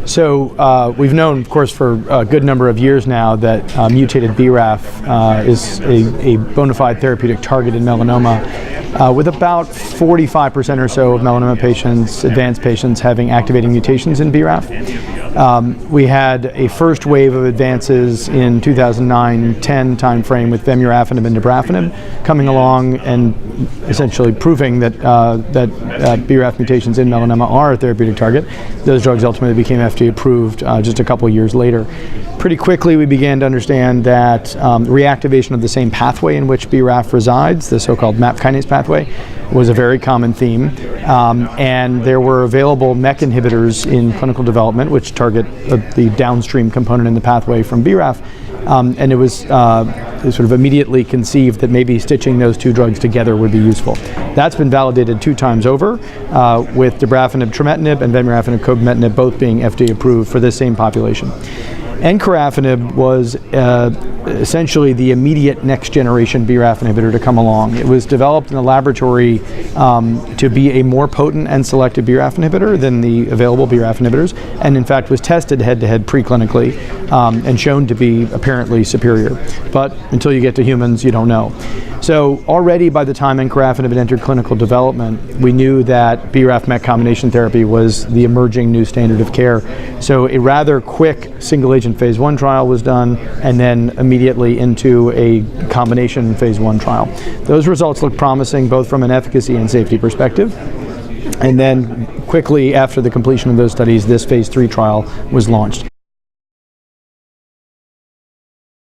So we've known, of course, for a good number of years now that mutated BRAF is a bona fide therapeutic target in melanoma, with about 45% or so of melanoma patients, advanced patients, having activating mutations in BRAF. We had a first wave of advances in 2009-10 timeframe with vemurafenib and dabrafenib coming along and essentially proving that BRAF mutations in melanoma are a therapeutic target. Those drugs ultimately became FDA approved just a couple years later. Pretty quickly we began to understand that reactivation of the same pathway in which BRAF resides, the so-called MAP kinase pathway, was a very common theme, and there were available MEK inhibitors in clinical development which target the downstream component in the pathway from BRAF, and it was sort of immediately conceived that maybe stitching those two drugs together would be useful. That's been validated 2 times over, with dabrafenib trametinib and vemurafenib cobimetinib both being FDA approved for this same population. Encorafenib was essentially the immediate next generation BRAF inhibitor to come along. It was developed in the laboratory to be a more potent and selective BRAF inhibitor than the available BRAF inhibitors, and in fact was tested head-to-head preclinically and shown to be apparently superior. But until you get to humans, you don't know. So already by the time encorafenib had entered clinical development, we knew that BRAF-MEK combination therapy was the emerging new standard of care. So a rather quick single-agent phase 1 trial was done, and then immediately into a combination phase 1 trial. Those results looked promising both from an efficacy and safety perspective. And then quickly after the completion of those studies, this phase 3 trial was launched.